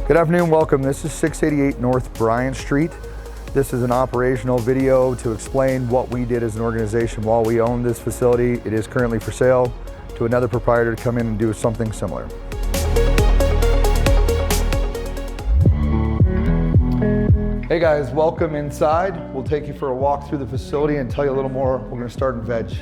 Good afternoon, welcome. This is 688 North Bryant Street. This is an operational video to explain what we did as an organization while we owned this facility. It is currently for sale to another proprietor to come in and do something similar. Hey guys, welcome inside. We'll take you for a walk through the facility and tell you a little more. We're gonna start in veg.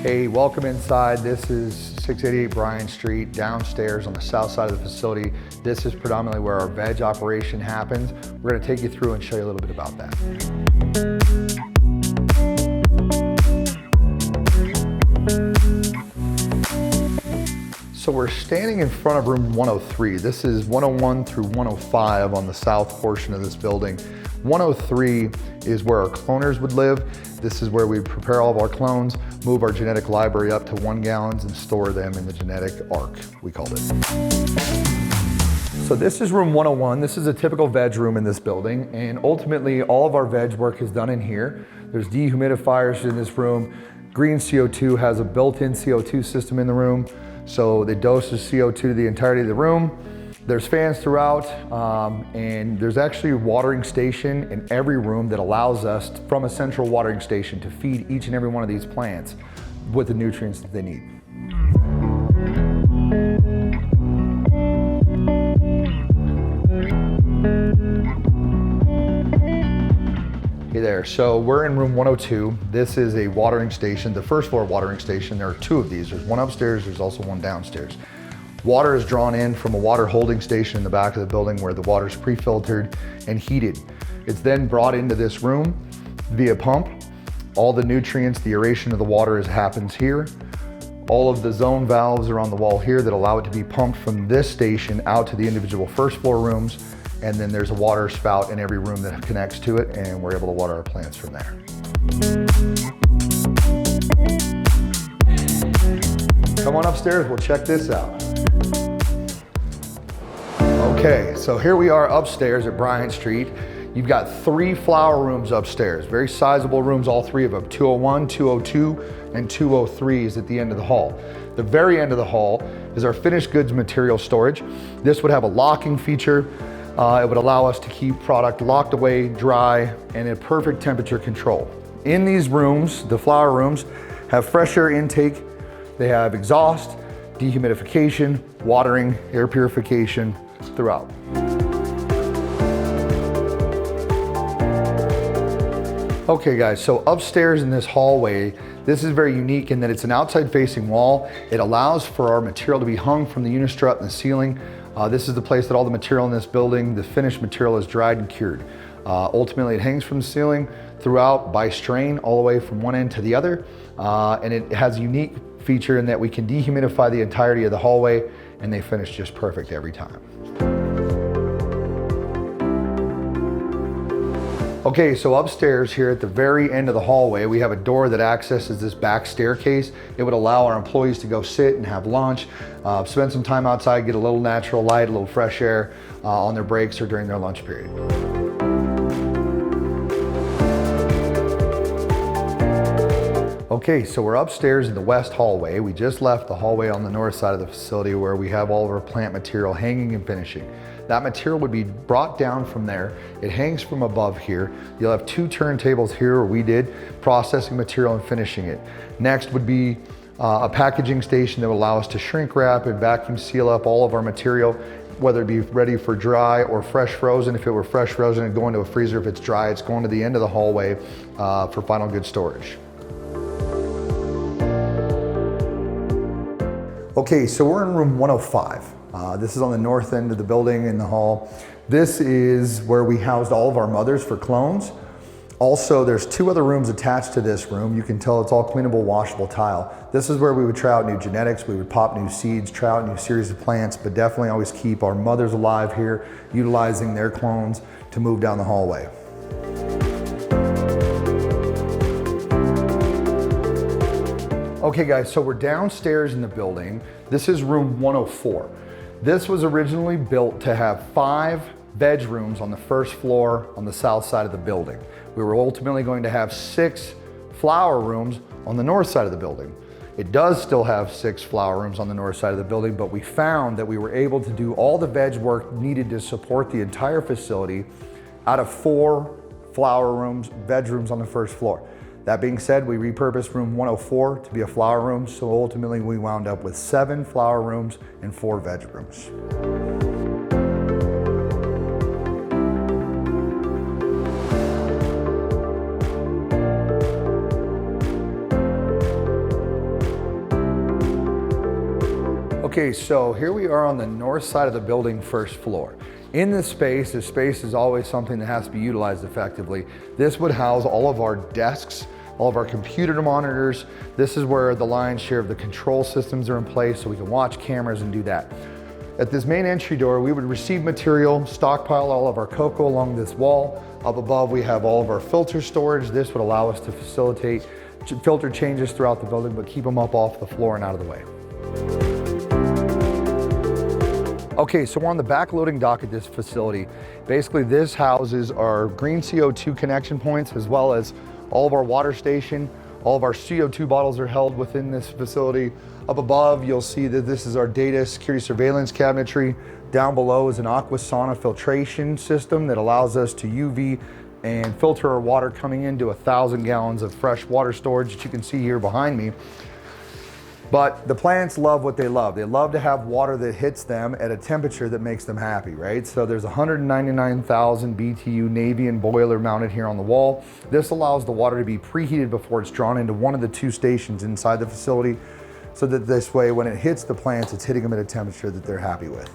Hey, welcome inside. This is 688 Bryant Street, downstairs on the south side of the facility. This is predominantly where our veg operation happens. We're gonna take you through and show you a little bit about that. So we're standing in front of room 103. This is 101 through 105 on the south portion of this building. 103 is where our cloners would live. This is where we prepare all of our clones, move our genetic library up to 1 gallons and store them in the genetic ark, we called it. So this is room 101. This is a typical veg room in this building, and ultimately all of our veg work is done in here. There's dehumidifiers in this room. Green CO2 has a built-in CO2 system in the room, so it doses CO2 to the entirety of the room. There's fans throughout, and there's actually a watering station in every room that allows us, from a central watering station, to feed each and every one of these plants with the nutrients that they need. Hey there, so we're in room 102. This is a watering station, the first floor watering station. There are 2 of these. There's one upstairs, there's also one downstairs. Water is drawn in from a water holding station in the back of the building where the water is pre-filtered and heated. It's then brought into this room via pump. All the nutrients, the aeration of the water happens here. All of the zone valves are on the wall here that allow it to be pumped from this station out to the individual first floor rooms. And then there's a water spout in every room that connects to it, and we're able to water our plants from there. Come on upstairs, we'll check this out. Okay, so here we are upstairs at Bryant Street. You've got 3 flower rooms upstairs, very sizable rooms, all 3 of them. 201, 202, and 203 is at the end of the hall. The very end of the hall is our finished goods material storage. This would have a locking feature. It would allow us to keep product locked away, dry, and in perfect temperature control. In these rooms, the flower rooms have fresh air intake. They have exhaust, dehumidification, watering, air purification throughout. Okay guys, so upstairs in this hallway, this is very unique in that it's an outside facing wall. It allows for our material to be hung from the unistrut and the ceiling. This is the place that all the material in this building, the finished material, is dried and cured. Ultimately, it hangs from the ceiling throughout by strain all the way from one end to the other. And it has a unique feature in that we can dehumidify the entirety of the hallway and they finish just perfect every time. Okay, so upstairs here at the very end of the hallway, we have a door that accesses this back staircase. It would allow our employees to go sit and have lunch, spend some time outside, get a little natural light, a little fresh air on their breaks or during their lunch period. Okay, so we're upstairs in the west hallway. We just left the hallway on the north side of the facility where we have all of our plant material hanging and finishing. That material would be brought down from there. It hangs from above here. You'll have 2 turntables here where we did processing material and finishing it. Next would be a packaging station that would allow us to shrink wrap and vacuum seal up all of our material, whether it be ready for dry or fresh frozen. If it were fresh frozen, it'd go into a freezer. If it's dry, it's going to the end of the hallway for final good storage. Okay, so we're in room 105. This is on the north end of the building in the hall. This is where we housed all of our mothers for clones. Also, there's 2 other rooms attached to this room. You can tell it's all cleanable, washable tile. This is where we would try out new genetics. We would pop new seeds, try out new series of plants, but definitely always keep our mothers alive here, utilizing their clones to move down the hallway. Okay guys, so we're downstairs in the building. This is room 104. This was originally built to have 5 veg rooms on the first floor on the south side of the building. We were ultimately going to have 6 flower rooms on the north side of the building. It does still have 6 flower rooms on the north side of the building, but we found that we were able to do all the veg work needed to support the entire facility out of 4 flower rooms, veg rooms on the first floor. That being said, we repurposed room 104 to be a flower room, so ultimately we wound up with 7 flower rooms and 4 veg rooms. Okay, so here we are on the north side of the building, first floor. In this space is always something that has to be utilized effectively. This would house all of our desks, all of our computer monitors. This is where the lion's share of the control systems are in place, so we can watch cameras and do that. At this main entry door, we would receive material, stockpile all of our cocoa along this wall. Up above, we have all of our filter storage. This would allow us to facilitate filter changes throughout the building, but keep them up off the floor and out of the way. Okay, so we're on the back loading dock at this facility. Basically, this houses our green CO2 connection points, as well as all of our water station. All of our CO2 bottles are held within this facility. Up above, you'll see that this is our data security surveillance cabinetry. Down below is an aqua sauna filtration system that allows us to UV and filter our water coming into 1,000 gallons of fresh water storage that you can see here behind me. But the plants love what they love. They love to have water that hits them at a temperature that makes them happy, right? So there's 199,000 BTU Navian boiler mounted here on the wall. This allows the water to be preheated before it's drawn into one of the 2 stations inside the facility, so that this way, when it hits the plants, it's hitting them at a temperature that they're happy with.